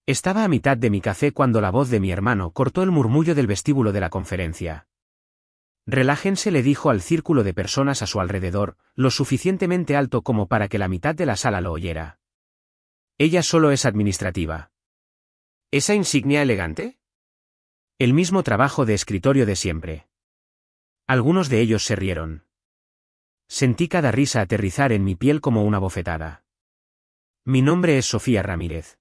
Estaba a mitad de mi café cuando la voz de mi hermano cortó el murmullo del vestíbulo de la conferencia. Relájense, le dijo al círculo de personas a su alrededor, lo suficientemente alto como para que la mitad de la sala lo oyera. Ella solo es administrativa. ¿Esa insignia elegante? El mismo trabajo de escritorio de siempre. Algunos de ellos se rieron. Sentí cada risa aterrizar en mi piel como una bofetada. Mi nombre es Sofía Ramírez.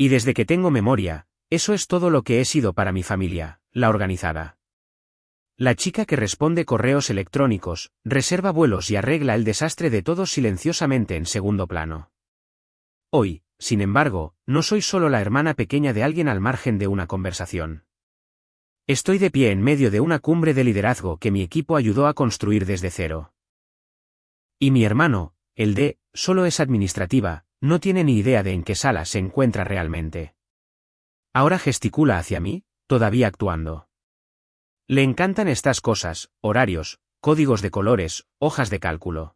Y desde que tengo memoria, eso es todo lo que he sido para mi familia, la organizada. La chica que responde correos electrónicos, reserva vuelos y arregla el desastre de todos silenciosamente en segundo plano. Hoy, sin embargo, no soy solo la hermana pequeña de alguien al margen de una conversación. Estoy de pie en medio de una cumbre de liderazgo que mi equipo ayudó a construir desde cero. Y mi hermano, el de, solo es administrativa, no tiene ni idea de en qué sala se encuentra realmente. Ahora gesticula hacia mí, todavía actuando. Le encantan estas cosas, horarios, códigos de colores, hojas de cálculo.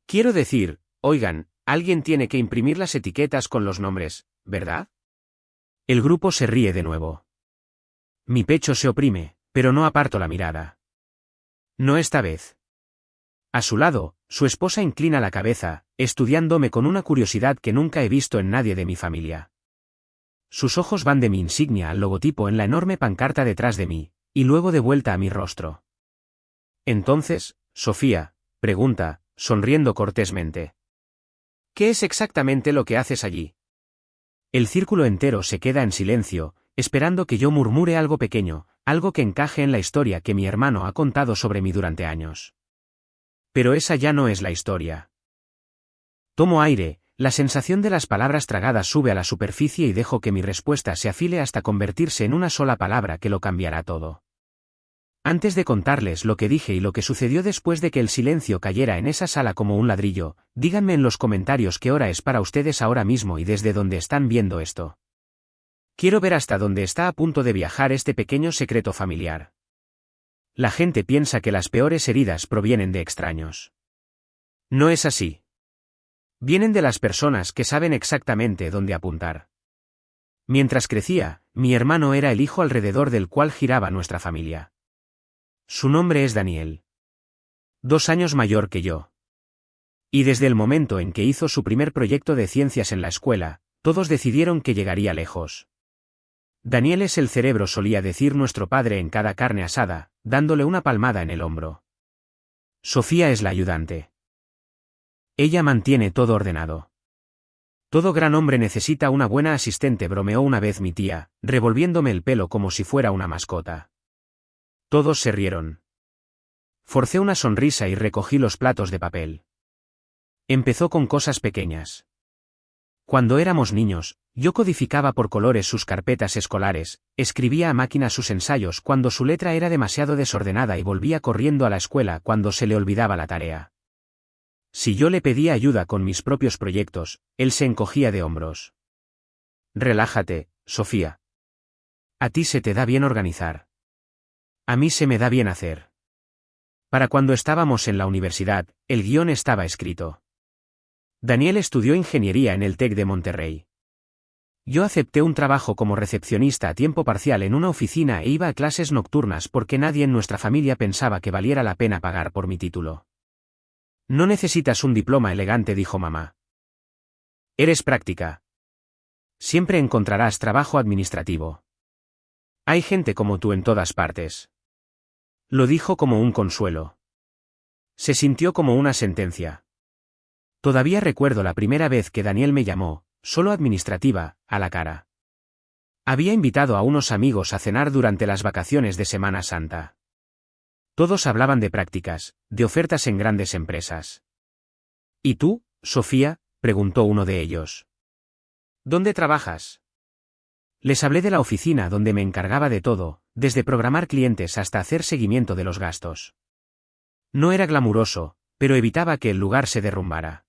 Quiero decir, oigan, alguien tiene que imprimir las etiquetas con los nombres, ¿verdad? El grupo se ríe de nuevo. Mi pecho se oprime, pero no aparto la mirada. No esta vez. A su lado, su esposa inclina la cabeza, estudiándome con una curiosidad que nunca he visto en nadie de mi familia. Sus ojos van de mi insignia al logotipo en la enorme pancarta detrás de mí, y luego de vuelta a mi rostro. Entonces, Sofía, pregunta, sonriendo cortésmente. ¿Qué es exactamente lo que haces allí? El círculo entero se queda en silencio, esperando que yo murmure algo pequeño, algo que encaje en la historia que mi hermano ha contado sobre mí durante años. Pero esa ya no es la historia. Tomo aire, la sensación de las palabras tragadas sube a la superficie y dejo que mi respuesta se afile hasta convertirse en una sola palabra que lo cambiará todo. Antes de contarles lo que dije y lo que sucedió después de que el silencio cayera en esa sala como un ladrillo, díganme en los comentarios qué hora es para ustedes ahora mismo y desde dónde están viendo esto. Quiero ver hasta dónde está a punto de viajar este pequeño secreto familiar. La gente piensa que las peores heridas provienen de extraños. No es así. Vienen de las personas que saben exactamente dónde apuntar. Mientras crecía, mi hermano era el hijo alrededor del cual giraba nuestra familia. Su nombre es Daniel. 2 años mayor que yo. Y desde el momento en que hizo su primer proyecto de ciencias en la escuela, todos decidieron que llegaría lejos. Daniel es el cerebro, solía decir nuestro padre en cada carne asada, dándole una palmada en el hombro. Sofía es la ayudante. Ella mantiene todo ordenado. Todo gran hombre necesita una buena asistente, bromeó una vez mi tía, revolviéndome el pelo como si fuera una mascota. Todos se rieron. Forcé una sonrisa y recogí los platos de papel. Empezó con cosas pequeñas. Cuando éramos niños, yo codificaba por colores sus carpetas escolares, escribía a máquina sus ensayos cuando su letra era demasiado desordenada y volvía corriendo a la escuela cuando se le olvidaba la tarea. Si yo le pedía ayuda con mis propios proyectos, él se encogía de hombros. Relájate, Sofía. A ti se te da bien organizar. A mí se me da bien hacer. Para cuando estábamos en la universidad, el guión estaba escrito. Daniel estudió ingeniería en el TEC de Monterrey. Yo acepté un trabajo como recepcionista a tiempo parcial en una oficina e iba a clases nocturnas porque nadie en nuestra familia pensaba que valiera la pena pagar por mi título. No necesitas un diploma elegante, dijo mamá. Eres práctica. Siempre encontrarás trabajo administrativo. Hay gente como tú en todas partes. Lo dijo como un consuelo. Se sintió como una sentencia. Todavía recuerdo la primera vez que Daniel me llamó, solo administrativa, a la cara. Había invitado a unos amigos a cenar durante las vacaciones de Semana Santa. Todos hablaban de prácticas, de ofertas en grandes empresas. ¿Y tú, Sofía?, preguntó uno de ellos. ¿Dónde trabajas? Les hablé de la oficina donde me encargaba de todo, desde programar clientes hasta hacer seguimiento de los gastos. No era glamuroso, pero evitaba que el lugar se derrumbara.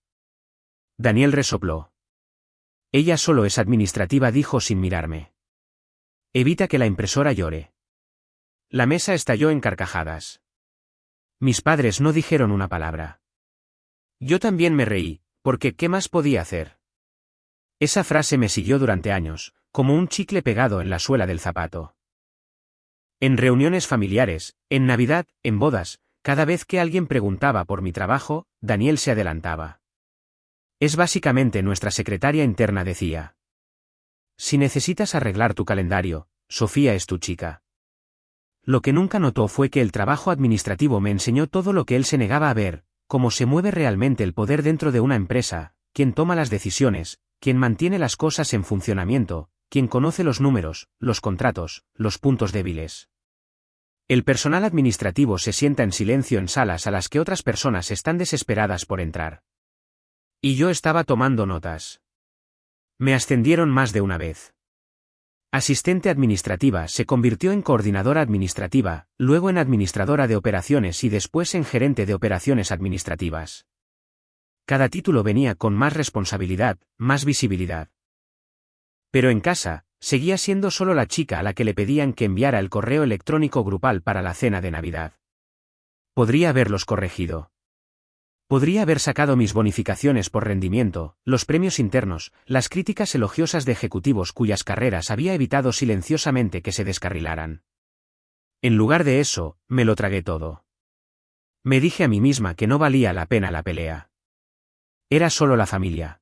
Daniel resopló. Ella solo es administrativa, dijo sin mirarme. Evita que la impresora llore. La mesa estalló en carcajadas. Mis padres no dijeron una palabra. Yo también me reí, porque ¿qué más podía hacer? Esa frase me siguió durante años, como un chicle pegado en la suela del zapato. En reuniones familiares, en Navidad, en bodas, cada vez que alguien preguntaba por mi trabajo, Daniel se adelantaba. Es básicamente nuestra secretaria interna, decía. Si necesitas arreglar tu calendario, Sofía es tu chica. Lo que nunca notó fue que el trabajo administrativo me enseñó todo lo que él se negaba a ver, cómo se mueve realmente el poder dentro de una empresa, quién toma las decisiones, quién mantiene las cosas en funcionamiento, quién conoce los números, los contratos, los puntos débiles. El personal administrativo se sienta en silencio en salas a las que otras personas están desesperadas por entrar. Y yo estaba tomando notas. Me ascendieron más de una vez. Asistente administrativa se convirtió en coordinadora administrativa, luego en administradora de operaciones y después en gerente de operaciones administrativas. Cada título venía con más responsabilidad, más visibilidad. Pero en casa, seguía siendo solo la chica a la que le pedían que enviara el correo electrónico grupal para la cena de Navidad. Podría haberlos corregido. Podría haber sacado mis bonificaciones por rendimiento, los premios internos, las críticas elogiosas de ejecutivos cuyas carreras había evitado silenciosamente que se descarrilaran. En lugar de eso, me lo tragué todo. Me dije a mí misma que no valía la pena la pelea. Era solo la familia.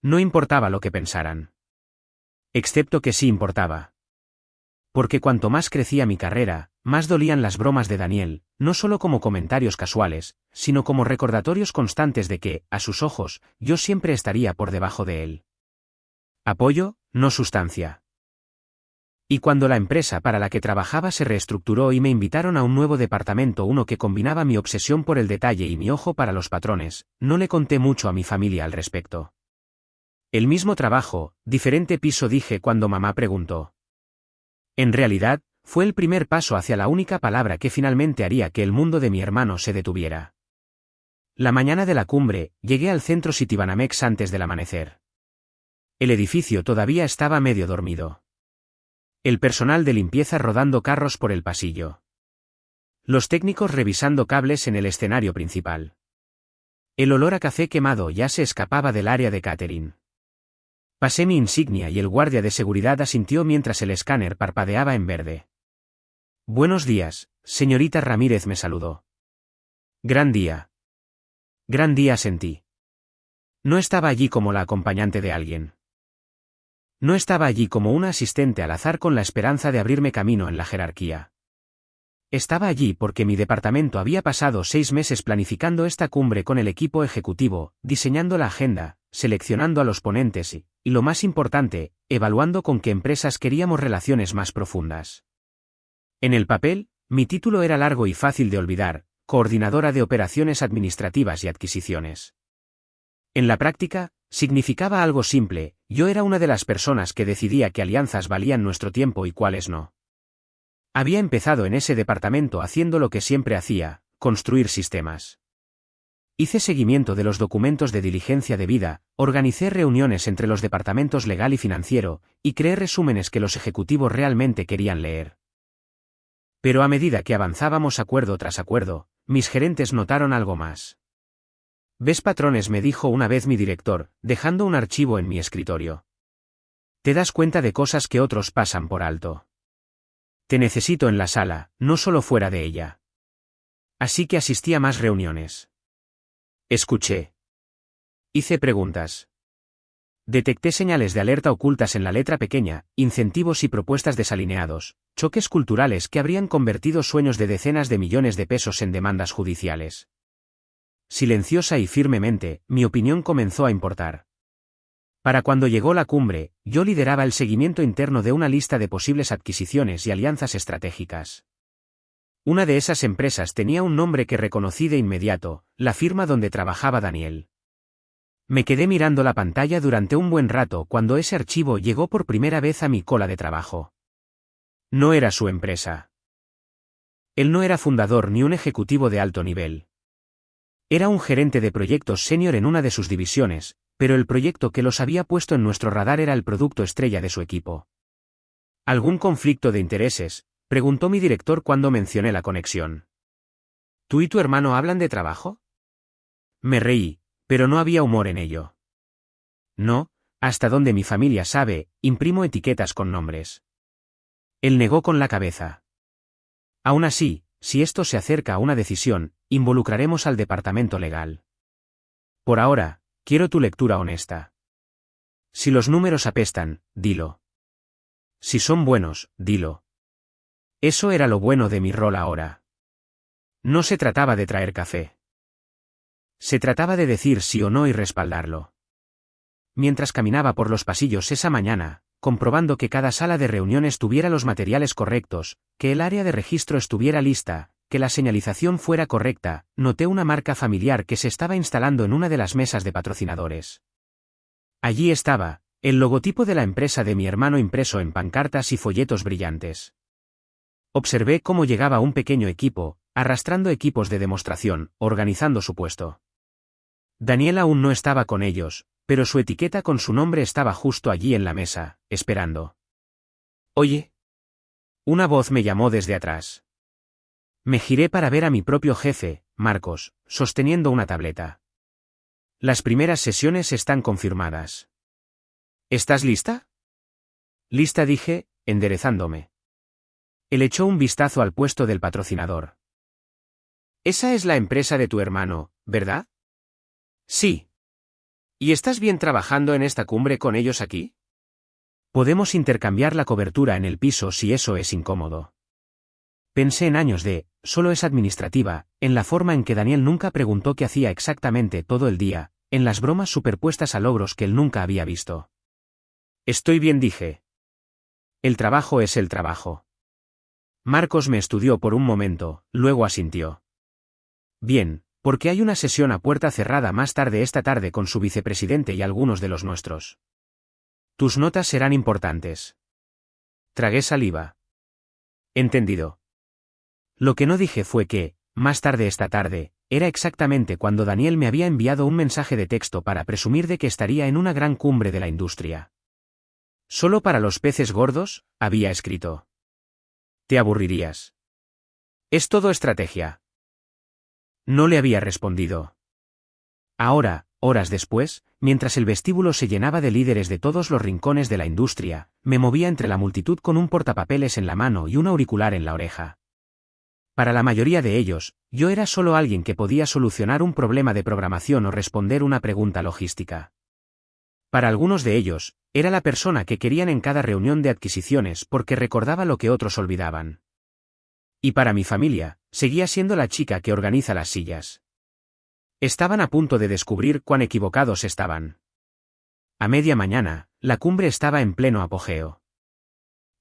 No importaba lo que pensaran. Excepto que sí importaba. Porque cuanto más crecía mi carrera, más dolían las bromas de Daniel, no solo como comentarios casuales, sino como recordatorios constantes de que, a sus ojos, yo siempre estaría por debajo de él. Apoyo, no sustancia. Y cuando la empresa para la que trabajaba se reestructuró y me invitaron a un nuevo departamento, uno que combinaba mi obsesión por el detalle y mi ojo para los patrones, no le conté mucho a mi familia al respecto. El mismo trabajo, diferente piso, dije cuando mamá preguntó. En realidad, fue el primer paso hacia la única palabra que finalmente haría que el mundo de mi hermano se detuviera. La mañana de la cumbre, llegué al centro Citibanamex antes del amanecer. El edificio todavía estaba medio dormido. El personal de limpieza rodando carros por el pasillo. Los técnicos revisando cables en el escenario principal. El olor a café quemado ya se escapaba del área de catering. Pasé mi insignia y el guardia de seguridad asintió mientras el escáner parpadeaba en verde. Buenos días, señorita Ramírez, me saludó. Gran día. Gran día, sentí. No estaba allí como la acompañante de alguien. No estaba allí como una asistente al azar con la esperanza de abrirme camino en la jerarquía. Estaba allí porque mi departamento había pasado 6 meses planificando esta cumbre con el equipo ejecutivo, diseñando la agenda, seleccionando a los ponentes y lo más importante, evaluando con qué empresas queríamos relaciones más profundas. En el papel, mi título era largo y fácil de olvidar, coordinadora de operaciones administrativas y adquisiciones. En la práctica, significaba algo simple: yo era una de las personas que decidía qué alianzas valían nuestro tiempo y cuáles no. Había empezado en ese departamento haciendo lo que siempre hacía, construir sistemas. Hice seguimiento de los documentos de diligencia debida, organicé reuniones entre los departamentos legal y financiero, y creé resúmenes que los ejecutivos realmente querían leer. Pero a medida que avanzábamos acuerdo tras acuerdo, mis gerentes notaron algo más. ¿Ves patrones?, me dijo una vez mi director, dejando un archivo en mi escritorio. Te das cuenta de cosas que otros pasan por alto. Te necesito en la sala, no solo fuera de ella. Así que asistí a más reuniones. Escuché. Hice preguntas. Detecté señales de alerta ocultas en la letra pequeña, incentivos y propuestas desalineados, choques culturales que habrían convertido sueños de decenas de millones de pesos en demandas judiciales. Silenciosa y firmemente, mi opinión comenzó a importar. Para cuando llegó la cumbre, yo lideraba el seguimiento interno de una lista de posibles adquisiciones y alianzas estratégicas. Una de esas empresas tenía un nombre que reconocí de inmediato: la firma donde trabajaba Daniel. Me quedé mirando la pantalla durante un buen rato cuando ese archivo llegó por primera vez a mi cola de trabajo. No era su empresa. Él no era fundador ni un ejecutivo de alto nivel. Era un gerente de proyectos senior en una de sus divisiones, pero el proyecto que los había puesto en nuestro radar era el producto estrella de su equipo. ¿Algún conflicto de intereses?, preguntó mi director cuando mencioné la conexión. ¿Tú y tu hermano hablan de trabajo? Me reí, pero no había humor en ello. No, Hasta donde mi familia sabe, imprimo etiquetas con nombres. Él negó con la cabeza. Aún así, si esto se acerca a una decisión, involucraremos al departamento legal. Por ahora, quiero tu lectura honesta. Si los números apestan, dilo. Si son buenos, dilo. Eso era lo bueno de mi rol ahora. No se trataba de traer café. Se trataba de decir sí o no y respaldarlo. Mientras caminaba por los pasillos esa mañana, comprobando que cada sala de reuniones tuviera los materiales correctos, que el área de registro estuviera lista, que la señalización fuera correcta, noté una marca familiar que se estaba instalando en una de las mesas de patrocinadores. Allí estaba, el logotipo de la empresa de mi hermano impreso en pancartas y folletos brillantes. Observé cómo llegaba un pequeño equipo, arrastrando equipos de demostración, organizando su puesto. Daniel aún no estaba con ellos, pero su etiqueta con su nombre estaba justo allí en la mesa, esperando. «Oye». Una voz me llamó desde atrás. Me giré para ver a mi propio jefe, Marcos, sosteniendo una tableta. Las primeras sesiones están confirmadas. ¿Estás lista? Lista, dije, enderezándome. Él echó un vistazo al puesto del patrocinador. Esa es la empresa de tu hermano, ¿verdad? Sí. ¿Y estás bien trabajando en esta cumbre con ellos aquí? Podemos intercambiar la cobertura en el piso si eso es incómodo. Pensé en años solo es administrativa, en la forma en que Daniel nunca preguntó qué hacía exactamente todo el día, en las bromas superpuestas a logros que él nunca había visto. Estoy bien, dije. El trabajo es el trabajo. Marcos me estudió por un momento, luego asintió. Bien, porque hay una sesión a puerta cerrada más tarde esta tarde con su vicepresidente y algunos de los nuestros. Tus notas serán importantes. Tragué saliva. Entendido. Lo que no dije fue que, más tarde esta tarde, era exactamente cuando Daniel me había enviado un mensaje de texto para presumir de que estaría en una gran cumbre de la industria. Solo para los peces gordos, había escrito. Te aburrirías. Es todo estrategia. No le había respondido. Ahora, horas después, mientras el vestíbulo se llenaba de líderes de todos los rincones de la industria, me movía entre la multitud con un portapapeles en la mano y un auricular en la oreja. Para la mayoría de ellos, yo era solo alguien que podía solucionar un problema de programación o responder una pregunta logística. Para algunos de ellos, era la persona que querían en cada reunión de adquisiciones porque recordaba lo que otros olvidaban. Y para mi familia, seguía siendo la chica que organiza las sillas. Estaban a punto de descubrir cuán equivocados estaban. A media mañana, la cumbre estaba en pleno apogeo.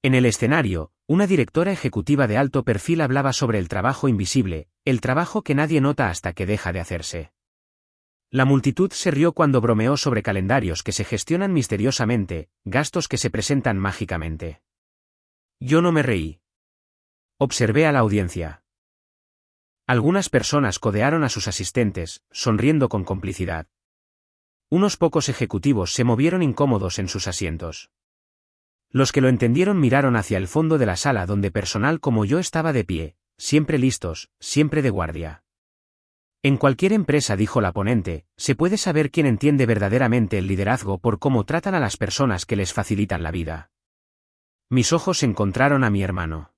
En el escenario, una directora ejecutiva de alto perfil hablaba sobre el trabajo invisible, el trabajo que nadie nota hasta que deja de hacerse. La multitud se rió cuando bromeó sobre calendarios que se gestionan misteriosamente, gastos que se presentan mágicamente. Yo no me reí. Observé a la audiencia. Algunas personas codearon a sus asistentes, sonriendo con complicidad. Unos pocos ejecutivos se movieron incómodos en sus asientos. Los que lo entendieron miraron hacia el fondo de la sala donde personal como yo estaba de pie, siempre listos, siempre de guardia. En cualquier empresa, dijo la ponente, se puede saber quién entiende verdaderamente el liderazgo por cómo tratan a las personas que les facilitan la vida. Mis ojos encontraron a mi hermano.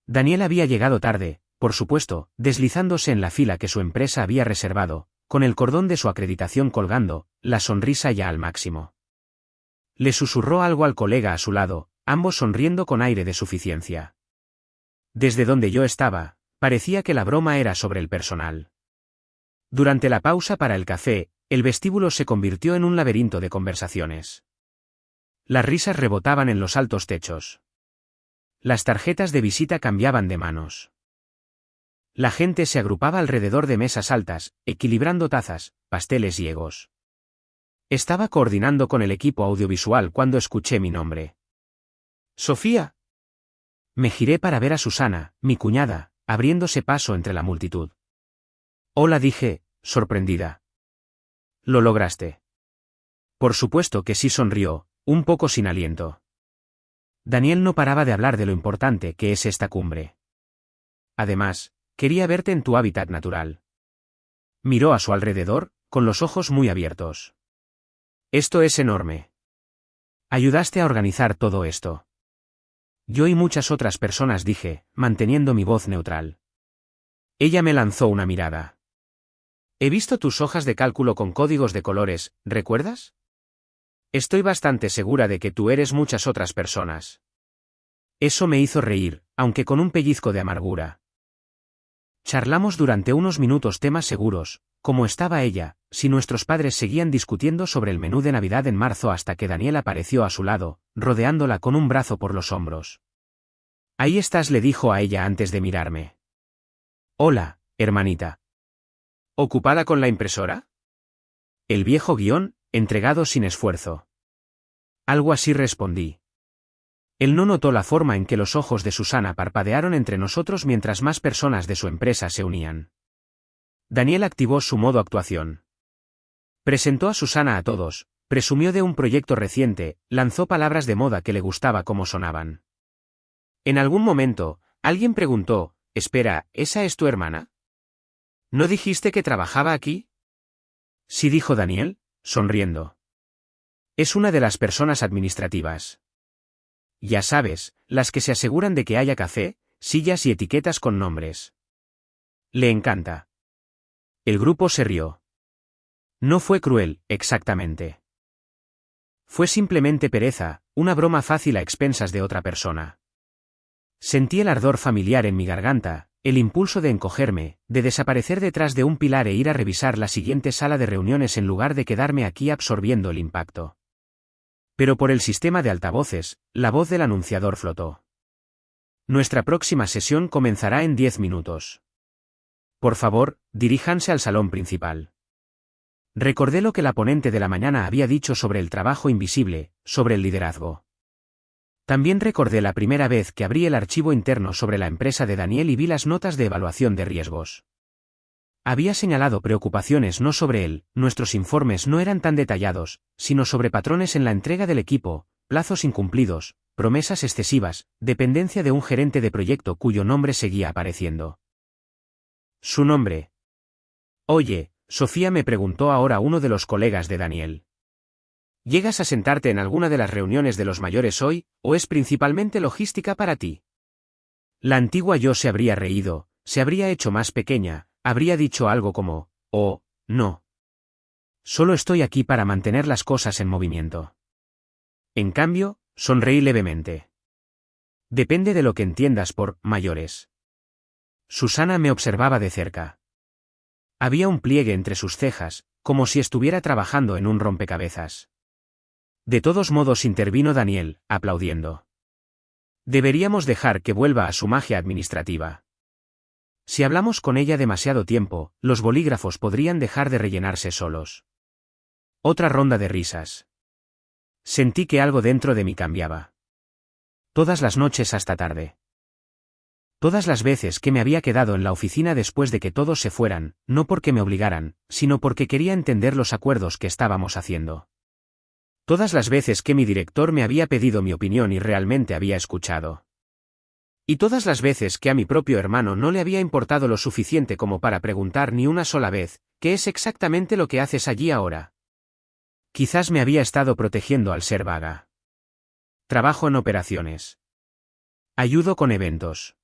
Daniel había llegado tarde, por supuesto, deslizándose en la fila que su empresa había reservado, con el cordón de su acreditación colgando, la sonrisa ya al máximo. Le susurró algo al colega a su lado, ambos sonriendo con aire de suficiencia. Desde donde yo estaba, parecía que la broma era sobre el personal. Durante la pausa para el café, el vestíbulo se convirtió en un laberinto de conversaciones. Las risas rebotaban en los altos techos. Las tarjetas de visita cambiaban de manos. La gente se agrupaba alrededor de mesas altas, equilibrando tazas, pasteles y egos. Estaba coordinando con el equipo audiovisual cuando escuché mi nombre. «Sofía». Me giré para ver a Susana, mi cuñada, abriéndose paso entre la multitud. «Hola», dije, sorprendida. «¿Lo lograste?» Por supuesto que sí, sonrió, un poco sin aliento. Daniel no paraba de hablar de lo importante que es esta cumbre. Además, quería verte en tu hábitat natural. Miró a su alrededor, con los ojos muy abiertos. Esto es enorme. Ayudaste a organizar todo esto. Yo y muchas otras personas dije, manteniendo mi voz neutral. Ella me lanzó una mirada. He visto tus hojas de cálculo con códigos de colores, ¿recuerdas? Estoy bastante segura de que tú eres muchas otras personas. Eso me hizo reír, aunque con un pellizco de amargura. Charlamos durante unos minutos temas seguros, como estaba ella, si nuestros padres seguían discutiendo sobre el menú de Navidad en marzo hasta que Daniel apareció a su lado, rodeándola con un brazo por los hombros. Ahí estás, le dijo a ella antes de mirarme. Hola, hermanita. ¿Ocupada con la impresora? El viejo guión, entregado sin esfuerzo. Algo así respondí. Él no notó la forma en que los ojos de Susana parpadearon entre nosotros mientras más personas de su empresa se unían. Daniel activó su modo actuación. Presentó a Susana a todos, presumió de un proyecto reciente, lanzó palabras de moda que le gustaba cómo sonaban. En algún momento, alguien preguntó, «Espera, ¿esa es tu hermana? ¿No dijiste que trabajaba aquí?» Sí, dijo Daniel, sonriendo. Es una de las personas administrativas. Ya sabes, las que se aseguran de que haya café, sillas y etiquetas con nombres. Le encanta. El grupo se rió. No fue cruel, exactamente. Fue simplemente pereza, una broma fácil a expensas de otra persona. Sentí el ardor familiar en mi garganta, el impulso de encogerme, de desaparecer detrás de un pilar e ir a revisar la siguiente sala de reuniones en lugar de quedarme aquí absorbiendo el impacto. Pero por el sistema de altavoces, la voz del anunciador flotó. Nuestra próxima sesión comenzará en 10 minutos. Por favor, diríjanse al salón principal. Recordé lo que la ponente de la mañana había dicho sobre el trabajo invisible, sobre el liderazgo. También recordé la primera vez que abrí el archivo interno sobre la empresa de Daniel y vi las notas de evaluación de riesgos. Había señalado preocupaciones no sobre él, nuestros informes no eran tan detallados, sino sobre patrones en la entrega del equipo, plazos incumplidos, promesas excesivas, dependencia de un gerente de proyecto cuyo nombre seguía apareciendo. Su nombre. Oye, Sofía, me preguntó ahora uno de los colegas de Daniel. ¿Llegas a sentarte en alguna de las reuniones de los mayores hoy, o es principalmente logística para ti? La antigua yo se habría reído, se habría hecho más pequeña, habría dicho algo como, «Oh, no. Solo estoy aquí para mantener las cosas en movimiento». En cambio, sonreí levemente. Depende de lo que entiendas por «mayores». Susana me observaba de cerca. Había un pliegue entre sus cejas, como si estuviera trabajando en un rompecabezas. De todos modos intervino Daniel, aplaudiendo. Deberíamos dejar que vuelva a su magia administrativa. Si hablamos con ella demasiado tiempo, los bolígrafos podrían dejar de rellenarse solos. Otra ronda de risas. Sentí que algo dentro de mí cambiaba. Todas las noches hasta tarde. Todas las veces que me había quedado en la oficina después de que todos se fueran, no porque me obligaran, sino porque quería entender los acuerdos que estábamos haciendo. Todas las veces que mi director me había pedido mi opinión y realmente había escuchado. Y todas las veces que a mi propio hermano no le había importado lo suficiente como para preguntar ni una sola vez, ¿qué es exactamente lo que haces allí ahora? Quizás me había estado protegiendo al ser vaga. Trabajo en operaciones. Ayudo con eventos.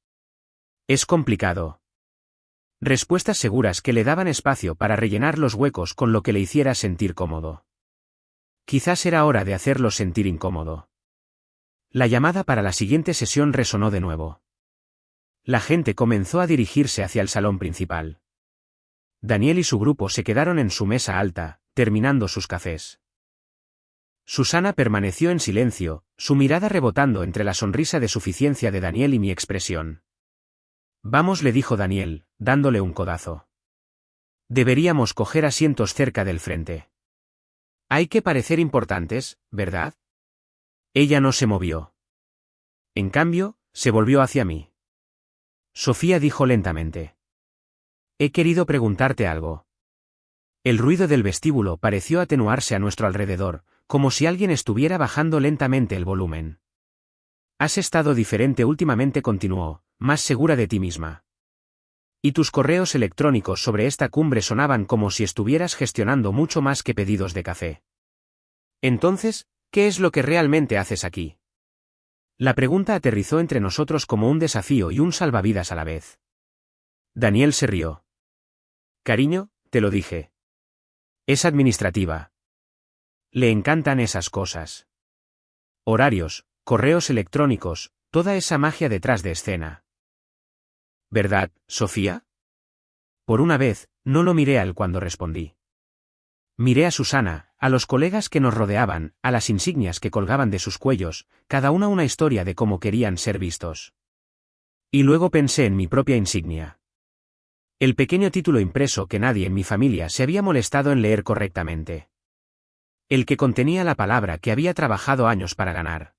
Es complicado. Respuestas seguras que le daban espacio para rellenar los huecos con lo que le hiciera sentir cómodo. Quizás era hora de hacerlo sentir incómodo. La llamada para la siguiente sesión resonó de nuevo. La gente comenzó a dirigirse hacia el salón principal. Daniel y su grupo se quedaron en su mesa alta, terminando sus cafés. Susana permaneció en silencio, su mirada rebotando entre la sonrisa de suficiencia de Daniel y mi expresión. Vamos, le dijo Daniel, dándole un codazo. Deberíamos coger asientos cerca del frente. Hay que parecer importantes, ¿verdad? Ella no se movió. En cambio, se volvió hacia mí. Sofía dijo lentamente. He querido preguntarte algo. El ruido del vestíbulo pareció atenuarse a nuestro alrededor, como si alguien estuviera bajando lentamente el volumen. Has estado diferente últimamente, continuó, más segura de ti misma. Y tus correos electrónicos sobre esta cumbre sonaban como si estuvieras gestionando mucho más que pedidos de café. Entonces, ¿qué es lo que realmente haces aquí? La pregunta aterrizó entre nosotros como un desafío y un salvavidas a la vez. Daniel se rió. Cariño, te lo dije. Es administrativa. Le encantan esas cosas. Horarios, correos electrónicos, toda esa magia detrás de escena. ¿Verdad, Sofía? Por una vez, no lo miré a él cuando respondí. Miré a Susana, a los colegas que nos rodeaban, a las insignias que colgaban de sus cuellos, cada una historia de cómo querían ser vistos. Y luego pensé en mi propia insignia. El pequeño título impreso que nadie en mi familia se había molestado en leer correctamente. El que contenía la palabra que había trabajado años para ganar.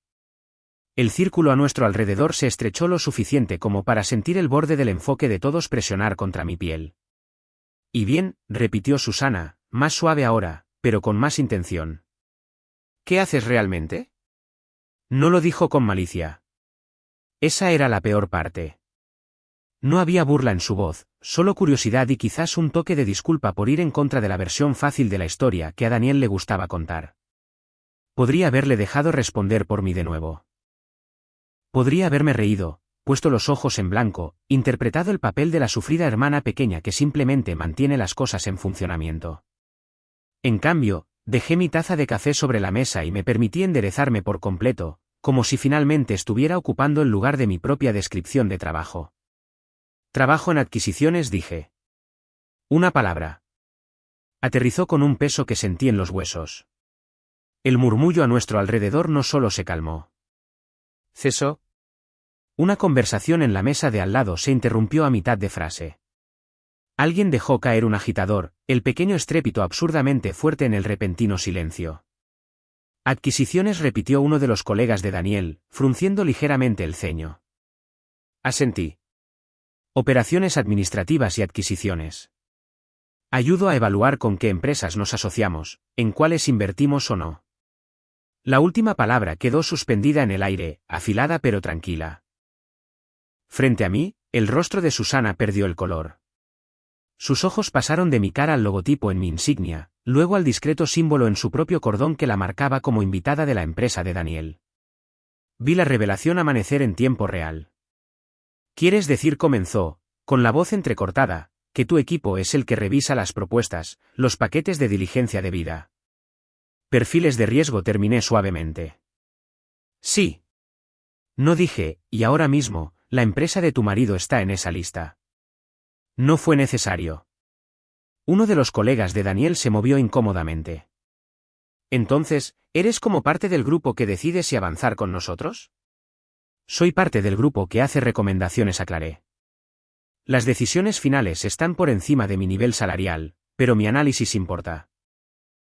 El círculo a nuestro alrededor se estrechó lo suficiente como para sentir el borde del enfoque de todos presionar contra mi piel. Y bien, repitió Susana, más suave ahora, pero con más intención. ¿Qué haces realmente? No lo dijo con malicia. Esa era la peor parte. No había burla en su voz, solo curiosidad y quizás un toque de disculpa por ir en contra de la versión fácil de la historia que a Daniel le gustaba contar. Podría haberle dejado responder por mí de nuevo. Podría haberme reído, puesto los ojos en blanco, interpretado el papel de la sufrida hermana pequeña que simplemente mantiene las cosas en funcionamiento. En cambio, dejé mi taza de café sobre la mesa y me permití enderezarme por completo, como si finalmente estuviera ocupando el lugar de mi propia descripción de trabajo. Trabajo en adquisiciones, dije. Una palabra. Aterrizó con un peso que sentí en los huesos. El murmullo a nuestro alrededor no solo se calmó. Cesó. Una conversación en la mesa de al lado se interrumpió a mitad de frase. Alguien dejó caer un agitador, el pequeño estrépito absurdamente fuerte en el repentino silencio. Adquisiciones, repitió uno de los colegas de Daniel, frunciendo ligeramente el ceño. Asentí. Operaciones administrativas y adquisiciones. Ayudo a evaluar con qué empresas nos asociamos, en cuáles invertimos o no. La última palabra quedó suspendida en el aire, afilada pero tranquila. Frente a mí, el rostro de Susana perdió el color. Sus ojos pasaron de mi cara al logotipo en mi insignia, luego al discreto símbolo en su propio cordón que la marcaba como invitada de la empresa de Daniel. Vi la revelación amanecer en tiempo real. ¿Quieres decir, comenzó, con la voz entrecortada, que tu equipo es el que revisa las propuestas, los paquetes de diligencia debida? Perfiles de riesgo, terminé suavemente. Sí. No dije, y ahora mismo, la empresa de tu marido está en esa lista. No fue necesario. Uno de los colegas de Daniel se movió incómodamente. Entonces, ¿eres como parte del grupo que decide si avanzar con nosotros? Soy parte del grupo que hace recomendaciones, aclaré. Las decisiones finales están por encima de mi nivel salarial, pero mi análisis importa.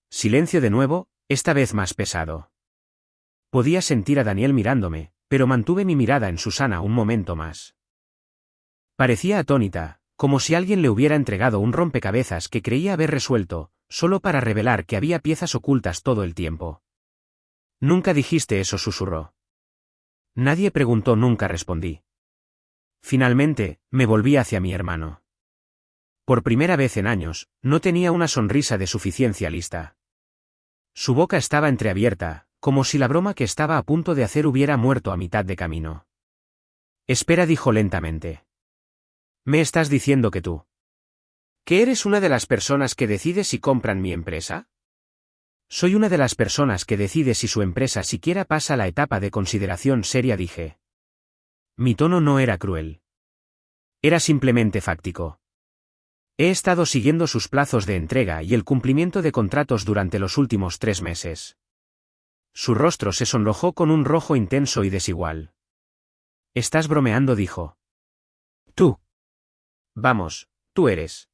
Silencio de nuevo, esta vez más pesado. Podía sentir a Daniel mirándome, pero mantuve mi mirada en Susana un momento más. Parecía atónita, como si alguien le hubiera entregado un rompecabezas que creía haber resuelto, solo para revelar que había piezas ocultas todo el tiempo. Nunca dijiste eso, susurró. Nadie preguntó, nunca respondí. Finalmente, me volví hacia mi hermano. Por primera vez en años, no tenía una sonrisa de suficiencia lista. Su boca estaba entreabierta, como si la broma que estaba a punto de hacer hubiera muerto a mitad de camino. Espera, dijo lentamente. ¿Me estás diciendo que tú? ¿Que eres una de las personas que decide si compran mi empresa? Soy una de las personas que decide si su empresa siquiera pasa la etapa de consideración seria, dije. Mi tono no era cruel. Era simplemente fáctico. He estado siguiendo sus plazos de entrega y el cumplimiento de contratos durante los últimos 3 meses. Su rostro se sonrojó con un rojo intenso y desigual. Estás bromeando, dijo. Tú. Vamos, tú eres.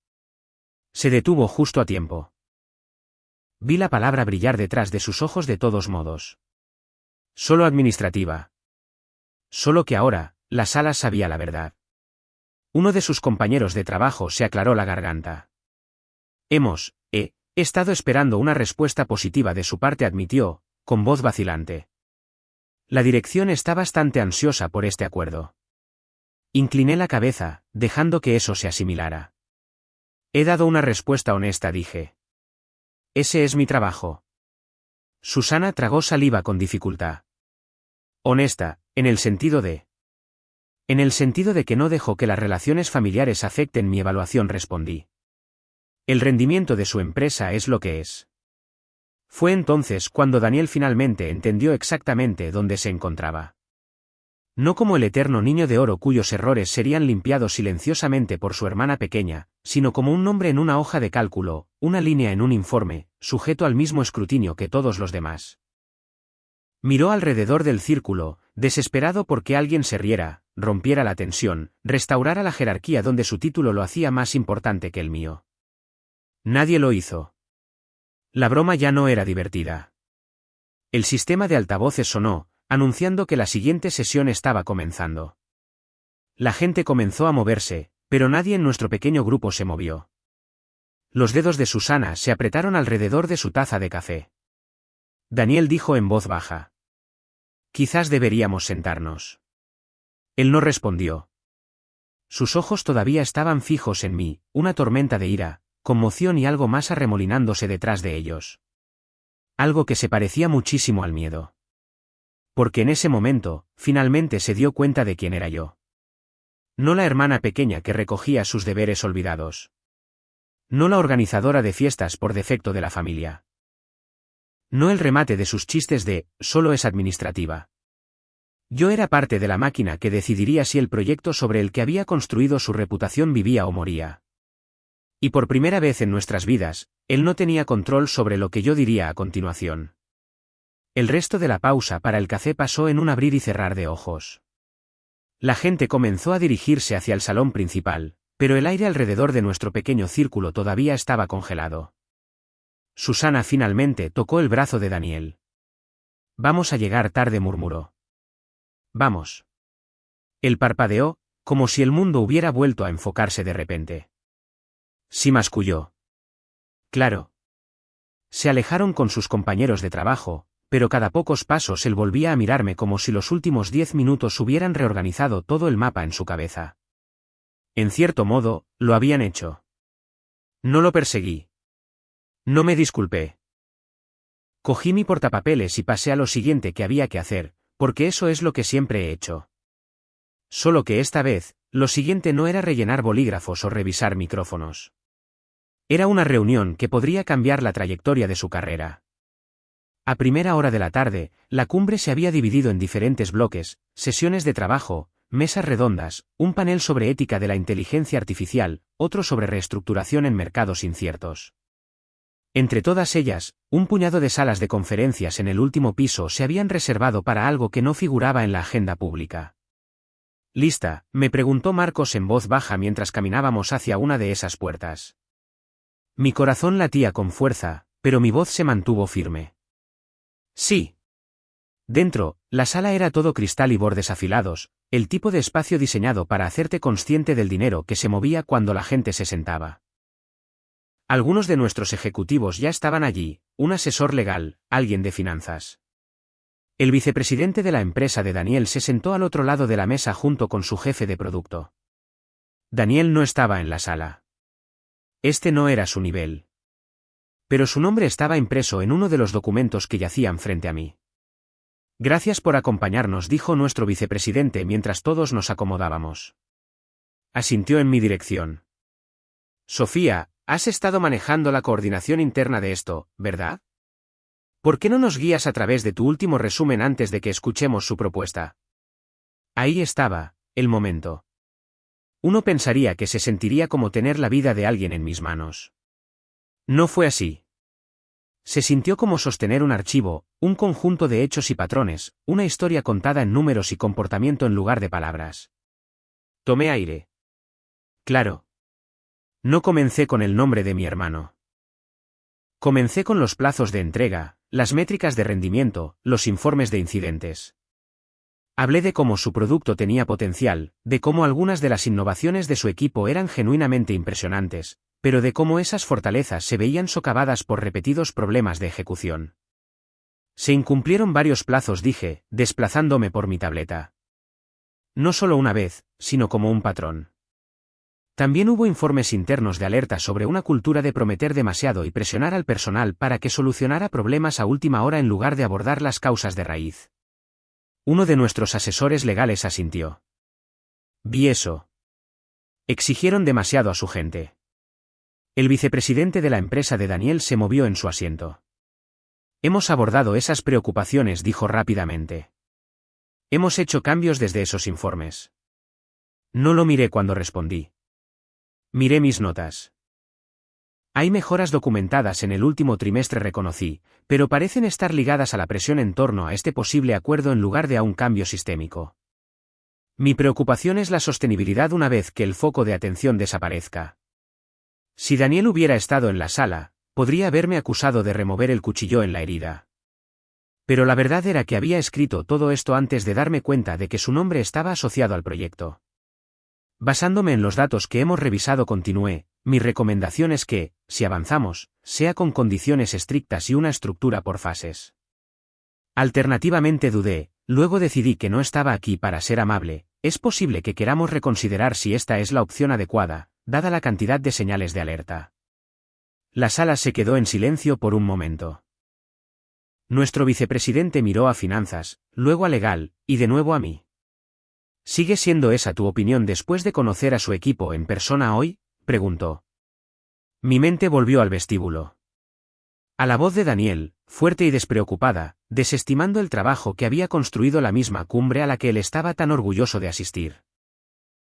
Se detuvo justo a tiempo. Vi la palabra brillar detrás de sus ojos de todos modos. Solo administrativa. Solo que ahora, la sala sabía la verdad. Uno de sus compañeros de trabajo se aclaró la garganta. He estado esperando una respuesta positiva de su parte, admitió, con voz vacilante. La dirección está bastante ansiosa por este acuerdo. Incliné la cabeza, dejando que eso se asimilara. He dado una respuesta honesta, dije. Ese es mi trabajo. Susana tragó saliva con dificultad. Honesta, en el sentido de que no dejo que las relaciones familiares afecten mi evaluación, respondí. El rendimiento de su empresa es lo que es. Fue entonces cuando Daniel finalmente entendió exactamente dónde se encontraba. No como el eterno niño de oro cuyos errores serían limpiados silenciosamente por su hermana pequeña, sino como un nombre en una hoja de cálculo, una línea en un informe, sujeto al mismo escrutinio que todos los demás. Miró alrededor del círculo, desesperado porque alguien se riera, rompiera la tensión, restaurara la jerarquía donde su título lo hacía más importante que el mío. Nadie lo hizo. La broma ya no era divertida. El sistema de altavoces sonó, anunciando que la siguiente sesión estaba comenzando. La gente comenzó a moverse, pero nadie en nuestro pequeño grupo se movió. Los dedos de Susana se apretaron alrededor de su taza de café. Daniel dijo en voz baja: «Quizás deberíamos sentarnos». Él no respondió. Sus ojos todavía estaban fijos en mí, una tormenta de ira, conmoción y algo más arremolinándose detrás de ellos. Algo que se parecía muchísimo al miedo. Porque en ese momento, finalmente se dio cuenta de quién era yo. No la hermana pequeña que recogía sus deberes olvidados. No la organizadora de fiestas por defecto de la familia. No el remate de sus chistes de «solo es administrativa». Yo era parte de la máquina que decidiría si el proyecto sobre el que había construido su reputación vivía o moría. Y por primera vez en nuestras vidas, él no tenía control sobre lo que yo diría a continuación. El resto de la pausa para el café pasó en un abrir y cerrar de ojos. La gente comenzó a dirigirse hacia el salón principal, pero el aire alrededor de nuestro pequeño círculo todavía estaba congelado. Susana finalmente tocó el brazo de Daniel. «Vamos a llegar tarde», murmuró. «Vamos». Él parpadeó, como si el mundo hubiera vuelto a enfocarse de repente. Sí, masculló. Claro. Se alejaron con sus compañeros de trabajo, pero cada pocos pasos él volvía a mirarme como si los últimos 10 minutos hubieran reorganizado todo el mapa en su cabeza. En cierto modo, lo habían hecho. No lo perseguí. No me disculpé. Cogí mi portapapeles y pasé a lo siguiente que había que hacer, porque eso es lo que siempre he hecho. Solo que esta vez, lo siguiente no era rellenar bolígrafos o revisar micrófonos. Era una reunión que podría cambiar la trayectoria de su carrera. A primera hora de la tarde, la cumbre se había dividido en diferentes bloques, sesiones de trabajo, mesas redondas, un panel sobre ética de la inteligencia artificial, otro sobre reestructuración en mercados inciertos. Entre todas ellas, un puñado de salas de conferencias en el último piso se habían reservado para algo que no figuraba en la agenda pública. «¿Lista?», me preguntó Marcos en voz baja mientras caminábamos hacia una de esas puertas. Mi corazón latía con fuerza, pero mi voz se mantuvo firme. «Sí». Dentro, la sala era todo cristal y bordes afilados, el tipo de espacio diseñado para hacerte consciente del dinero que se movía cuando la gente se sentaba. Algunos de nuestros ejecutivos ya estaban allí, un asesor legal, alguien de finanzas. El vicepresidente de la empresa de Daniel se sentó al otro lado de la mesa junto con su jefe de producto. Daniel no estaba en la sala. Este no era su nivel. Pero su nombre estaba impreso en uno de los documentos que yacían frente a mí. «Gracias por acompañarnos», dijo nuestro vicepresidente mientras todos nos acomodábamos. Asintió en mi dirección. «Sofía, has estado manejando la coordinación interna de esto, ¿verdad? ¿Por qué no nos guías a través de tu último resumen antes de que escuchemos su propuesta?» Ahí estaba, el momento. Uno pensaría que se sentiría como tener la vida de alguien en mis manos. No fue así. Se sintió como sostener un archivo, un conjunto de hechos y patrones, una historia contada en números y comportamiento en lugar de palabras. Tomé aire. Claro. No comencé con el nombre de mi hermano. Comencé con los plazos de entrega, las métricas de rendimiento, los informes de incidentes. Hablé de cómo su producto tenía potencial, de cómo algunas de las innovaciones de su equipo eran genuinamente impresionantes, pero de cómo esas fortalezas se veían socavadas por repetidos problemas de ejecución. Se incumplieron varios plazos, dije, desplazándome por mi tableta. No solo una vez, sino como un patrón. También hubo informes internos de alerta sobre una cultura de prometer demasiado y presionar al personal para que solucionara problemas a última hora en lugar de abordar las causas de raíz. Uno de nuestros asesores legales asintió. Vi eso. Exigieron demasiado a su gente. El vicepresidente de la empresa de Daniel se movió en su asiento. Hemos abordado esas preocupaciones, dijo rápidamente. Hemos hecho cambios desde esos informes. No lo miré cuando respondí. Miré mis notas. Hay mejoras documentadas en el último trimestre, reconocí, pero parecen estar ligadas a la presión en torno a este posible acuerdo en lugar de a un cambio sistémico. Mi preocupación es la sostenibilidad una vez que el foco de atención desaparezca. Si Daniel hubiera estado en la sala, podría haberme acusado de remover el cuchillo en la herida. Pero la verdad era que había escrito todo esto antes de darme cuenta de que su nombre estaba asociado al proyecto. Basándome en los datos que hemos revisado, continué, mi recomendación es que, si avanzamos, sea con condiciones estrictas y una estructura por fases. Alternativamente dudé, luego decidí que no estaba aquí para ser amable. Es posible que queramos reconsiderar si esta es la opción adecuada, dada la cantidad de señales de alerta. La sala se quedó en silencio por un momento. Nuestro vicepresidente miró a finanzas, luego a legal, y de nuevo a mí. ¿Sigue siendo esa tu opinión después de conocer a su equipo en persona hoy?, preguntó. Mi mente volvió al vestíbulo. A la voz de Daniel, fuerte y despreocupada, desestimando el trabajo que había construido la misma cumbre a la que él estaba tan orgulloso de asistir.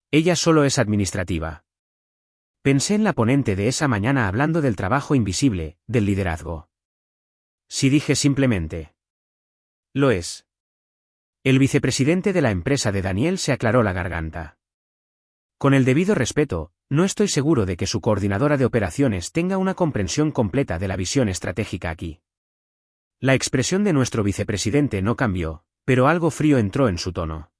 Ella solo es administrativa. Pensé en la ponente de esa mañana hablando del trabajo invisible, del liderazgo. Si dije simplemente. Lo es. El vicepresidente de la empresa de Daniel se aclaró la garganta. Con el debido respeto, no estoy seguro de que su coordinadora de operaciones tenga una comprensión completa de la visión estratégica aquí. La expresión de nuestro vicepresidente no cambió, pero algo frío entró en su tono.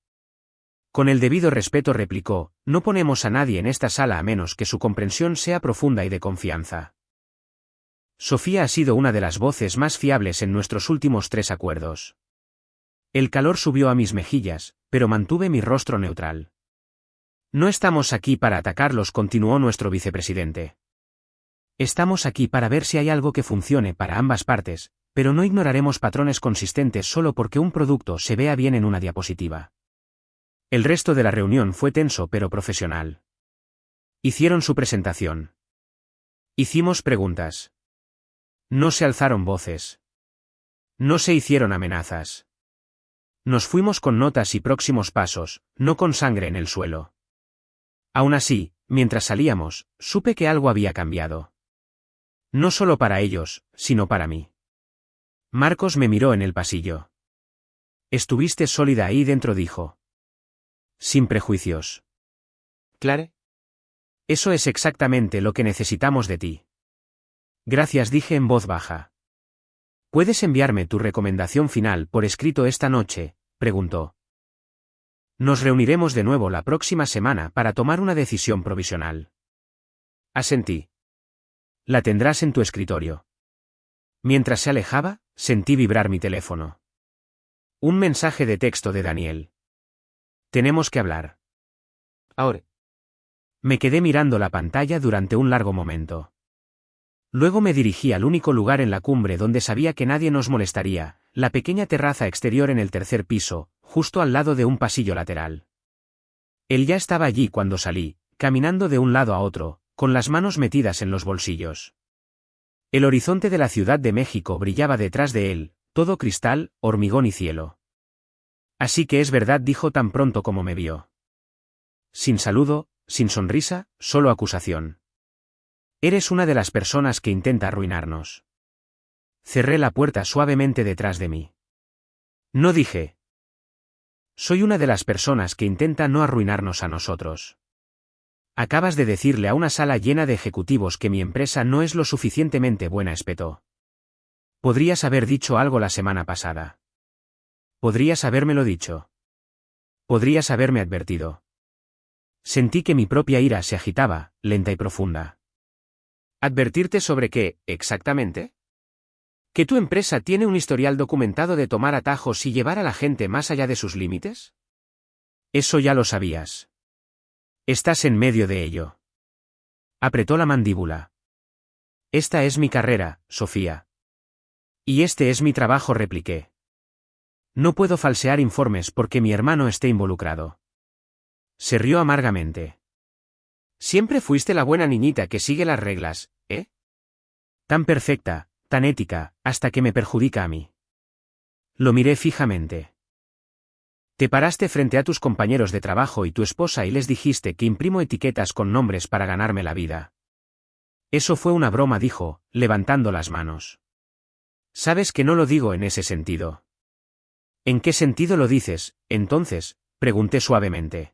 Con el debido respeto, replicó, no ponemos a nadie en esta sala a menos que su comprensión sea profunda y de confianza. Sofía ha sido una de las voces más fiables en nuestros últimos 3 acuerdos. El calor subió a mis mejillas, pero mantuve mi rostro neutral. No estamos aquí para atacarlos, continuó nuestro vicepresidente. Estamos aquí para ver si hay algo que funcione para ambas partes, pero no ignoraremos patrones consistentes solo porque un producto se vea bien en una diapositiva. El resto de la reunión fue tenso pero profesional. Hicieron su presentación. Hicimos preguntas. No se alzaron voces. No se hicieron amenazas. Nos fuimos con notas y próximos pasos, no con sangre en el suelo. Aún así, mientras salíamos, supe que algo había cambiado. No solo para ellos, sino para mí. Marcos me miró en el pasillo. Estuviste sólida ahí dentro, dijo. Sin prejuicios. Clare. Eso es exactamente lo que necesitamos de ti. Gracias, dije en voz baja. ¿Puedes enviarme tu recomendación final por escrito esta noche?, preguntó. Nos reuniremos de nuevo la próxima semana para tomar una decisión provisional. Asentí. La tendrás en tu escritorio. Mientras se alejaba, sentí vibrar mi teléfono. Un mensaje de texto de Daniel. Tenemos que hablar. Ahora. Me quedé mirando la pantalla durante un largo momento. Luego me dirigí al único lugar en la cumbre donde sabía que nadie nos molestaría, la pequeña terraza exterior en el 3er piso, justo al lado de un pasillo lateral. Él ya estaba allí cuando salí, caminando de un lado a otro, con las manos metidas en los bolsillos. El horizonte de la Ciudad de México brillaba detrás de él, todo cristal, hormigón y cielo. Así que es verdad, dijo tan pronto como me vio. Sin saludo, sin sonrisa, solo acusación. Eres una de las personas que intenta arruinarnos. Cerré la puerta suavemente detrás de mí. No dije. Soy una de las personas que intenta no arruinarnos a nosotros. Acabas de decirle a una sala llena de ejecutivos que mi empresa no es lo suficientemente buena, espetó. Podrías haber dicho algo la semana pasada. Podrías habérmelo dicho. Podrías haberme advertido. Sentí que mi propia ira se agitaba, lenta y profunda. ¿Advertirte sobre qué, exactamente? ¿Que tu empresa tiene un historial documentado de tomar atajos y llevar a la gente más allá de sus límites? Eso ya lo sabías. Estás en medio de ello. Apretó la mandíbula. Esta es mi carrera, Sofía. Y este es mi trabajo, repliqué. No puedo falsear informes porque mi hermano esté involucrado. Se rió amargamente. Siempre fuiste la buena niñita que sigue las reglas, ¿eh? Tan perfecta, tan ética, hasta que me perjudica a mí. Lo miré fijamente. Te paraste frente a tus compañeros de trabajo y tu esposa y les dijiste que imprimo etiquetas con nombres para ganarme la vida. Eso fue una broma, dijo, levantando las manos. Sabes que no lo digo en ese sentido. ¿En qué sentido lo dices, entonces?, pregunté suavemente.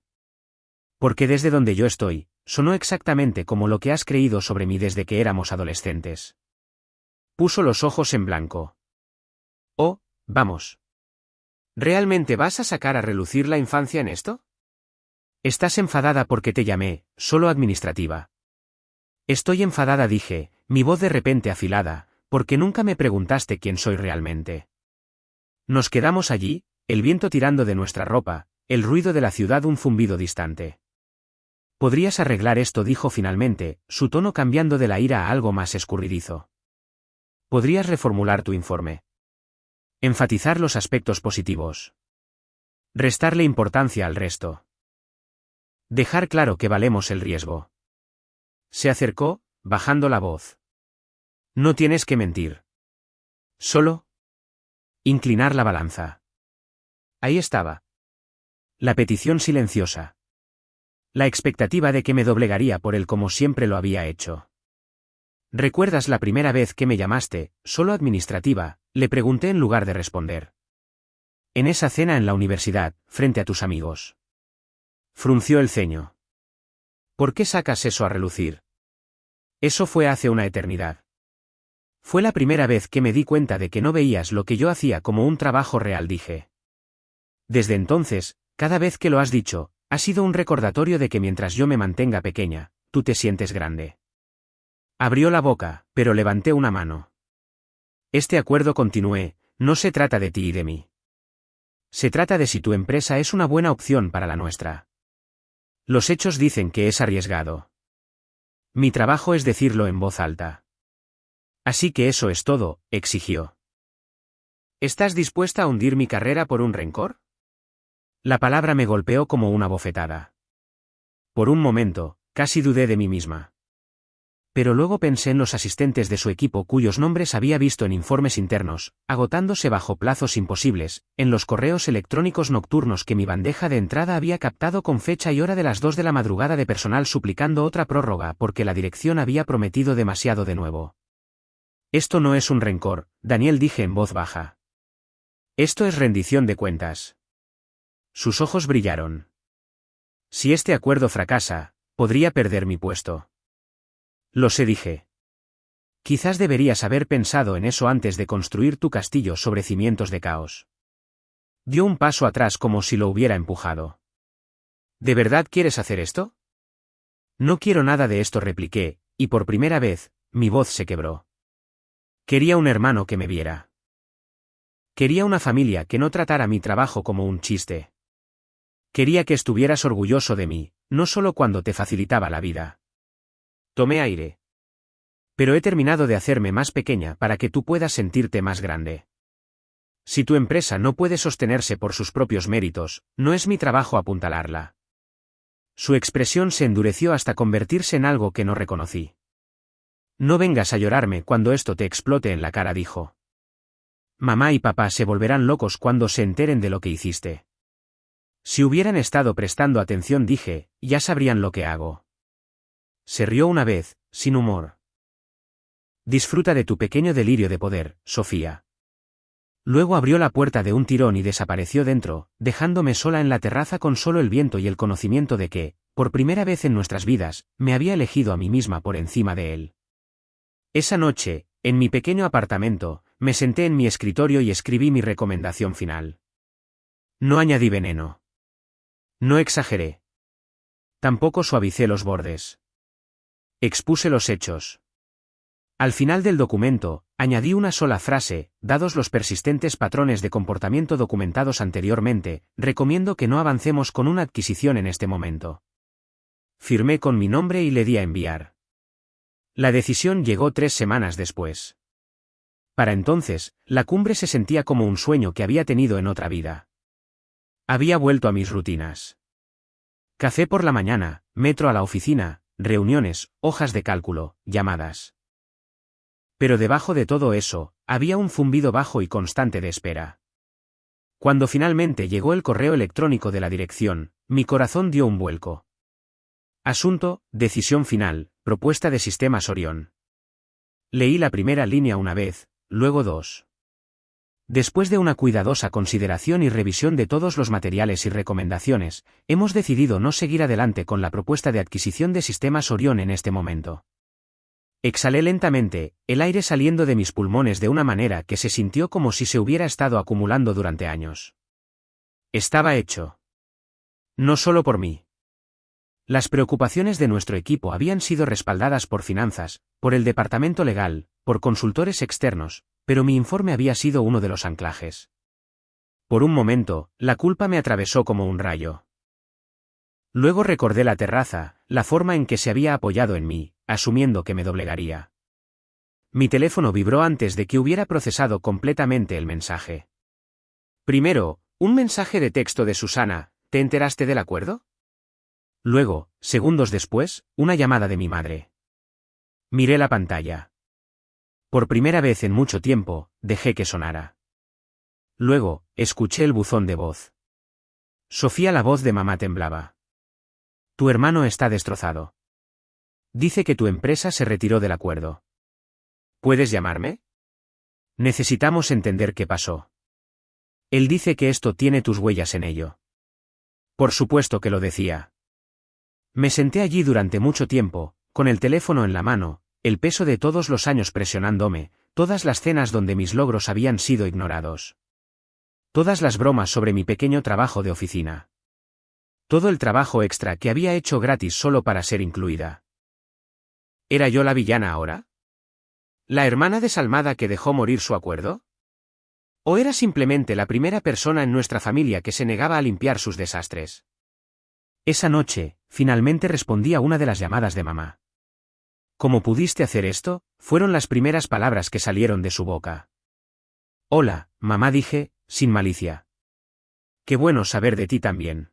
Porque desde donde yo estoy, sonó exactamente como lo que has creído sobre mí desde que éramos adolescentes. Puso los ojos en blanco. Oh, vamos. ¿Realmente vas a sacar a relucir la infancia en esto? Estás enfadada porque te llamé, solo administrativa. Estoy enfadada, dije, mi voz de repente afilada, porque nunca me preguntaste quién soy realmente. Nos quedamos allí, el viento tirando de nuestra ropa, el ruido de la ciudad, un zumbido distante. Podrías arreglar esto, dijo finalmente, su tono cambiando de la ira a algo más escurridizo. Podrías reformular tu informe. Enfatizar los aspectos positivos. Restarle importancia al resto. Dejar claro que valemos el riesgo. Se acercó, bajando la voz. No tienes que mentir. Solo inclinar la balanza. Ahí estaba. La petición silenciosa. La expectativa de que me doblegaría por él como siempre lo había hecho. ¿Recuerdas la primera vez que me llamaste, solo administrativa?, le pregunté en lugar de responder. En esa cena en la universidad, frente a tus amigos. Frunció el ceño. ¿Por qué sacas eso a relucir? Eso fue hace una eternidad. Fue la primera vez que me di cuenta de que no veías lo que yo hacía como un trabajo real, dije. Desde entonces, cada vez que lo has dicho, ha sido un recordatorio de que mientras yo me mantenga pequeña, tú te sientes grande. Abrió la boca, pero levanté una mano. Este acuerdo, continué, no se trata de ti y de mí. Se trata de si tu empresa es una buena opción para la nuestra. Los hechos dicen que es arriesgado. Mi trabajo es decirlo en voz alta. Así que eso es todo, exigió. ¿Estás dispuesta a hundir mi carrera por un rencor? La palabra me golpeó como una bofetada. Por un momento, casi dudé de mí misma. Pero luego pensé en los asistentes de su equipo cuyos nombres había visto en informes internos, agotándose bajo plazos imposibles, en los correos electrónicos nocturnos que mi bandeja de entrada había captado con fecha y hora de las 2 de la madrugada, de personal suplicando otra prórroga porque la dirección había prometido demasiado de nuevo. Esto no es un rencor, Daniel, dije en voz baja. Esto es rendición de cuentas. Sus ojos brillaron. Si este acuerdo fracasa, podría perder mi puesto. Lo sé, dije. Quizás deberías haber pensado en eso antes de construir tu castillo sobre cimientos de caos. Dio un paso atrás como si lo hubiera empujado. ¿De verdad quieres hacer esto? No quiero nada de esto, repliqué, y por primera vez, mi voz se quebró. Quería un hermano que me viera. Quería una familia que no tratara mi trabajo como un chiste. Quería que estuvieras orgulloso de mí, no solo cuando te facilitaba la vida. Tomé aire. Pero he terminado de hacerme más pequeña para que tú puedas sentirte más grande. Si tu empresa no puede sostenerse por sus propios méritos, no es mi trabajo apuntalarla. Su expresión se endureció hasta convertirse en algo que no reconocí. No vengas a llorarme cuando esto te explote en la cara, dijo. Mamá y papá se volverán locos cuando se enteren de lo que hiciste. Si hubieran estado prestando atención, dije, ya sabrían lo que hago. Se rió una vez, sin humor. Disfruta de tu pequeño delirio de poder, Sofía. Luego abrió la puerta de un tirón y desapareció dentro, dejándome sola en la terraza con solo el viento y el conocimiento de que, por primera vez en nuestras vidas, me había elegido a mí misma por encima de él. Esa noche, en mi pequeño apartamento, me senté en mi escritorio y escribí mi recomendación final. No añadí veneno. No exageré. Tampoco suavicé los bordes. Expuse los hechos. Al final del documento, añadí una sola frase: dados los persistentes patrones de comportamiento documentados anteriormente, recomiendo que no avancemos con una adquisición en este momento. Firmé con mi nombre y le di a enviar. La decisión llegó 3 semanas después. Para entonces, la cumbre se sentía como un sueño que había tenido en otra vida. Había vuelto a mis rutinas. Café por la mañana, metro a la oficina, reuniones, hojas de cálculo, llamadas. Pero debajo de todo eso, había un zumbido bajo y constante de espera. Cuando finalmente llegó el correo electrónico de la dirección, mi corazón dio un vuelco. Asunto, decisión final, propuesta de sistemas Orión. Leí la primera línea una vez, luego dos. Después de una cuidadosa consideración y revisión de todos los materiales y recomendaciones, hemos decidido no seguir adelante con la propuesta de adquisición de sistemas Orión en este momento. Exhalé lentamente, el aire saliendo de mis pulmones de una manera que se sintió como si se hubiera estado acumulando durante años. Estaba hecho. No solo por mí. Las preocupaciones de nuestro equipo habían sido respaldadas por finanzas, por el departamento legal, por consultores externos, pero mi informe había sido uno de los anclajes. Por un momento, la culpa me atravesó como un rayo. Luego recordé la terraza, la forma en que se había apoyado en mí, asumiendo que me doblegaría. Mi teléfono vibró antes de que hubiera procesado completamente el mensaje. Primero, un mensaje de texto de Susana, ¿te enteraste del acuerdo? Luego, segundos después, una llamada de mi madre. Miré la pantalla. Por primera vez en mucho tiempo, dejé que sonara. Luego, escuché el buzón de voz. Sofía, la voz de mamá temblaba. Tu hermano está destrozado. Dice que tu empresa se retiró del acuerdo. ¿Puedes llamarme? Necesitamos entender qué pasó. Él dice que esto tiene tus huellas en ello. Por supuesto que lo decía. Me senté allí durante mucho tiempo, con el teléfono en la mano, el peso de todos los años presionándome, todas las cenas donde mis logros habían sido ignorados. Todas las bromas sobre mi pequeño trabajo de oficina. Todo el trabajo extra que había hecho gratis solo para ser incluida. ¿Era yo la villana ahora? ¿La hermana desalmada que dejó morir su acuerdo? ¿O era simplemente la primera persona en nuestra familia que se negaba a limpiar sus desastres? Esa noche, finalmente respondí a una de las llamadas de mamá. ¿Cómo pudiste hacer esto?, fueron las primeras palabras que salieron de su boca. Hola, mamá, dije, sin malicia. Qué bueno saber de ti también.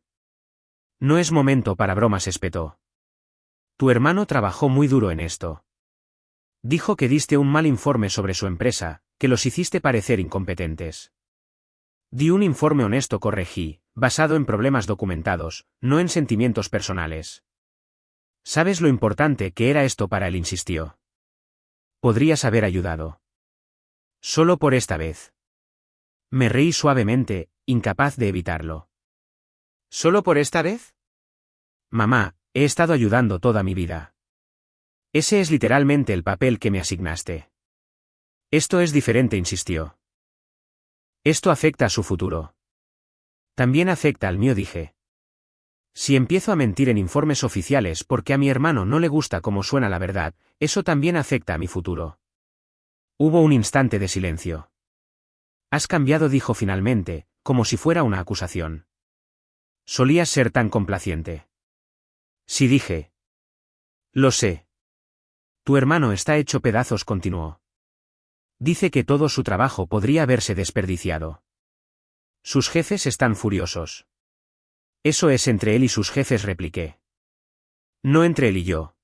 No es momento para bromas, espetó. Tu hermano trabajó muy duro en esto. Dijo que diste un mal informe sobre su empresa, que los hiciste parecer incompetentes. Di un informe honesto, corregí, basado en problemas documentados, no en sentimientos personales. ¿Sabes lo importante que era esto para él?, insistió. Podrías haber ayudado. Solo por esta vez. Me reí suavemente, incapaz de evitarlo. ¿Solo por esta vez? Mamá, he estado ayudando toda mi vida. Ese es literalmente el papel que me asignaste. Esto es diferente, insistió. Esto afecta a su futuro. También afecta al mío, dije. Si empiezo a mentir en informes oficiales porque a mi hermano no le gusta cómo suena la verdad, eso también afecta a mi futuro. Hubo un instante de silencio. Has cambiado, dijo finalmente, como si fuera una acusación. Solías ser tan complaciente. Sí, dije. Lo sé. Tu hermano está hecho pedazos, continuó. Dice que todo su trabajo podría haberse desperdiciado. Sus jefes están furiosos. Eso es entre él y sus jefes, repliqué. No entre él y yo.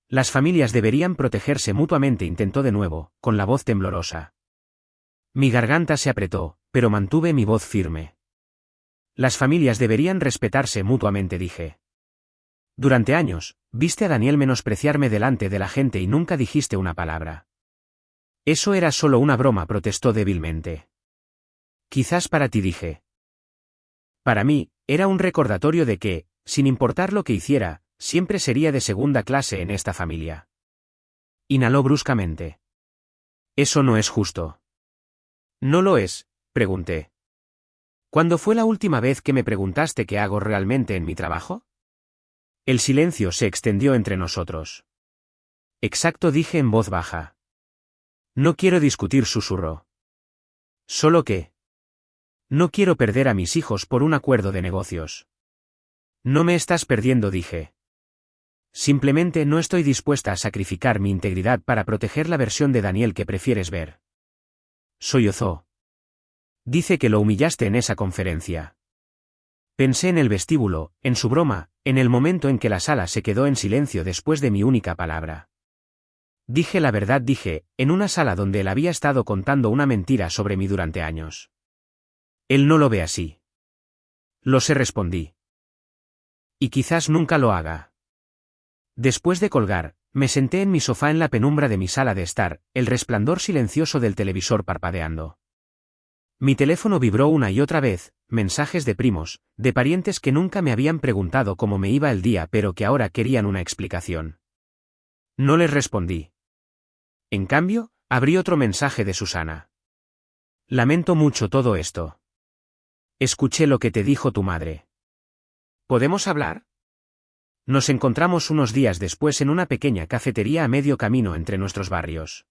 Las familias deberían protegerse mutuamente, intentó de nuevo, con la voz temblorosa. Mi garganta se apretó, pero mantuve mi voz firme. Las familias deberían respetarse mutuamente, dije. Durante años, viste a Daniel menospreciarme delante de la gente y nunca dijiste una palabra. Eso era solo una broma, protestó débilmente. Quizás para ti, dije. Para mí, era un recordatorio de que, sin importar lo que hiciera, siempre sería de segunda clase en esta familia. Inhaló bruscamente. Eso no es justo. ¿No lo es?, pregunté. ¿Cuándo fue la última vez que me preguntaste qué hago realmente en mi trabajo? El silencio se extendió entre nosotros. Exacto, dije en voz baja. No quiero discutir, susurró. Solo que... No quiero perder a mis hijos por un acuerdo de negocios. No me estás perdiendo, dije. Simplemente no estoy dispuesta a sacrificar mi integridad para proteger la versión de Daniel que prefieres ver. Sollozó. Dice que lo humillaste en esa conferencia. Pensé en el vestíbulo, en su broma, en el momento en que la sala se quedó en silencio después de mi única palabra. Dije la verdad, en una sala donde él había estado contando una mentira sobre mí durante años. Él no lo ve así. Lo sé, respondí. Y quizás nunca lo haga. Después de colgar, me senté en mi sofá en la penumbra de mi sala de estar, el resplandor silencioso del televisor parpadeando. Mi teléfono vibró una y otra vez, mensajes de primos, de parientes que nunca me habían preguntado cómo me iba el día pero que ahora querían una explicación. No les respondí. En cambio, abrí otro mensaje de Susana. Lamento mucho todo esto. Escuché lo que te dijo tu madre. ¿Podemos hablar? Nos encontramos unos días después en una pequeña cafetería a medio camino entre nuestros barrios.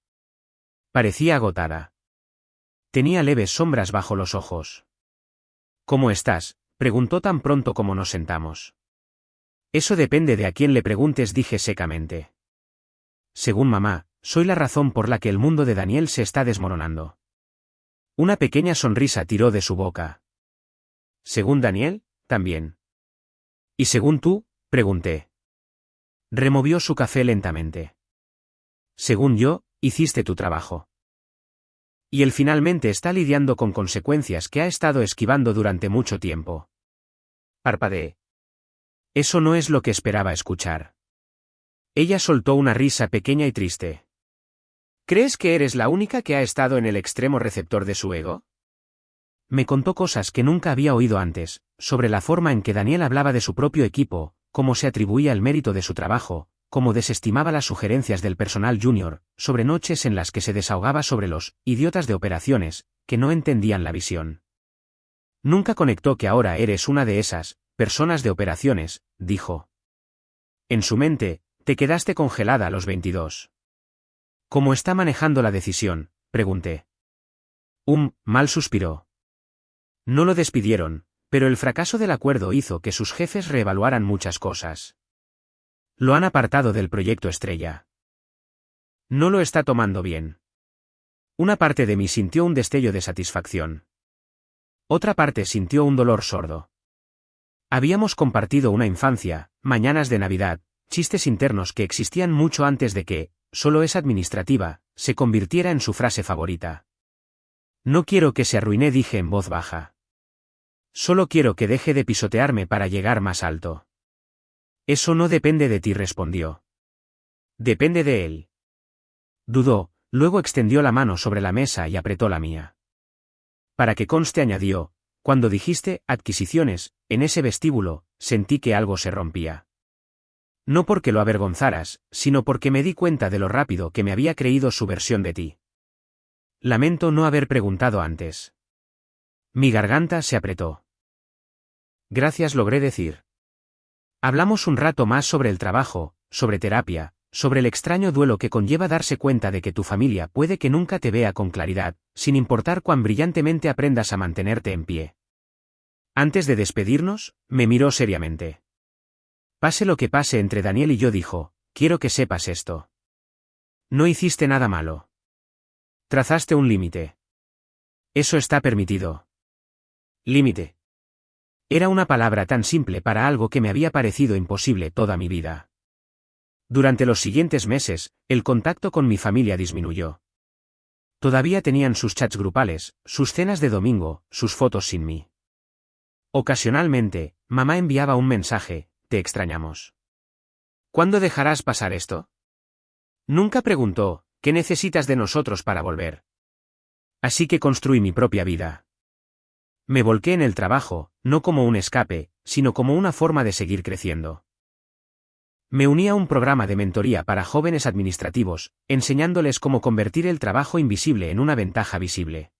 Parecía agotada. Tenía leves sombras bajo los ojos. ¿Cómo estás?, preguntó tan pronto como nos sentamos. Eso depende de a quién le preguntes, dije secamente. Según mamá, soy la razón por la que el mundo de Daniel se está desmoronando. Una pequeña sonrisa tiró de su boca. ¿Según Daniel? También. ¿Y según tú?, pregunté. Removió su café lentamente. Según yo, hiciste tu trabajo. Y él finalmente está lidiando con consecuencias que ha estado esquivando durante mucho tiempo. Parpadeé. Eso no es lo que esperaba escuchar. Ella soltó una risa pequeña y triste. ¿Crees que eres la única que ha estado en el extremo receptor de su ego? Me contó cosas que nunca había oído antes, sobre la forma en que Daniel hablaba de su propio equipo, cómo se atribuía el mérito de su trabajo, cómo desestimaba las sugerencias del personal junior, sobre noches en las que se desahogaba sobre los idiotas de operaciones, que no entendían la visión. Nunca conectó que ahora eres una de esas personas de operaciones, dijo. En su mente, te quedaste congelada a los 22. ¿Cómo está manejando la decisión?, pregunté. Mal, suspiró. No lo despidieron, pero el fracaso del acuerdo hizo que sus jefes reevaluaran muchas cosas. Lo han apartado del proyecto estrella. No lo está tomando bien. Una parte de mí sintió un destello de satisfacción. Otra parte sintió un dolor sordo. Habíamos compartido una infancia, mañanas de Navidad, chistes internos que existían mucho antes de que, solo es administrativa, se convirtiera en su frase favorita. No quiero que se arruine, dije en voz baja. Solo quiero que deje de pisotearme para llegar más alto. Eso no depende de ti, respondió. Depende de él. Dudó, luego extendió la mano sobre la mesa y apretó la mía. Para que conste, añadió, cuando dijiste adquisiciones, en ese vestíbulo, sentí que algo se rompía. No porque lo avergonzaras, sino porque me di cuenta de lo rápido que me había creído su versión de ti. Lamento no haber preguntado antes. Mi garganta se apretó. Gracias, logré decir. Hablamos un rato más sobre el trabajo, sobre terapia, sobre el extraño duelo que conlleva darse cuenta de que tu familia puede que nunca te vea con claridad, sin importar cuán brillantemente aprendas a mantenerte en pie. Antes de despedirnos, me miró seriamente. Pase lo que pase entre Daniel y yo, dijo, quiero que sepas esto. No hiciste nada malo. Trazaste un límite. Eso está permitido. Límite. Era una palabra tan simple para algo que me había parecido imposible toda mi vida. Durante los siguientes meses, el contacto con mi familia disminuyó. Todavía tenían sus chats grupales, sus cenas de domingo, sus fotos sin mí. Ocasionalmente, mamá enviaba un mensaje, te extrañamos. ¿Cuándo dejarás pasar esto? Nunca preguntó, ¿qué necesitas de nosotros para volver? Así que construí mi propia vida. Me volqué en el trabajo, no como un escape, sino como una forma de seguir creciendo. Me uní a un programa de mentoría para jóvenes administrativos, enseñándoles cómo convertir el trabajo invisible en una ventaja visible.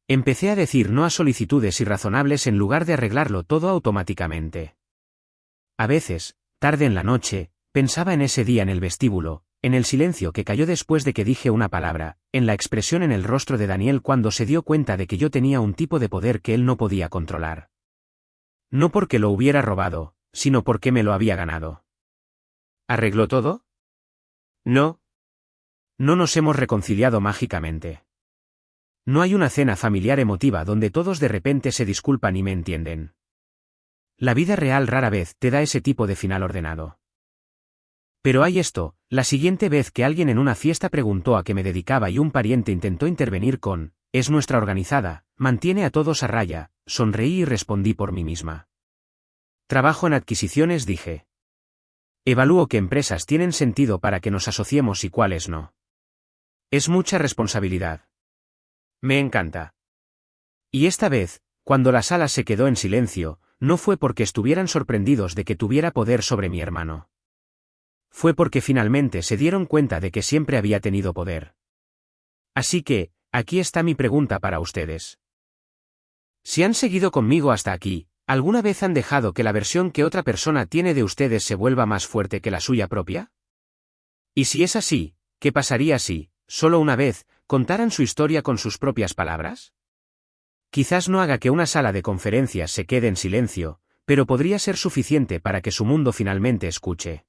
Empecé a decir no a solicitudes irrazonables en lugar de arreglarlo todo automáticamente. A veces, tarde en la noche, pensaba en ese día en el vestíbulo, en el silencio que cayó después de que dije una palabra, en la expresión en el rostro de Daniel cuando se dio cuenta de que yo tenía un tipo de poder que él no podía controlar. No porque lo hubiera robado, sino porque me lo había ganado. ¿Arregló todo? No. No nos hemos reconciliado mágicamente. No hay una cena familiar emotiva donde todos de repente se disculpan y me entienden. La vida real rara vez te da ese tipo de final ordenado. Pero hay esto, la siguiente vez que alguien en una fiesta preguntó a qué me dedicaba y un pariente intentó intervenir con, es nuestra organizada, mantiene a todos a raya, sonreí y respondí por mí misma. Trabajo en adquisiciones, dije. Evalúo qué empresas tienen sentido para que nos asociemos y cuáles no. Es mucha responsabilidad. Me encanta. Y esta vez, cuando la sala se quedó en silencio, no fue porque estuvieran sorprendidos de que tuviera poder sobre mi hermano. Fue porque finalmente se dieron cuenta de que siempre había tenido poder. Así que, aquí está mi pregunta para ustedes. Si han seguido conmigo hasta aquí, ¿alguna vez han dejado que la versión que otra persona tiene de ustedes se vuelva más fuerte que la suya propia? Y si es así, ¿qué pasaría si, solo una vez, contaran su historia con sus propias palabras? Quizás no haga que una sala de conferencias se quede en silencio, pero podría ser suficiente para que su mundo finalmente escuche.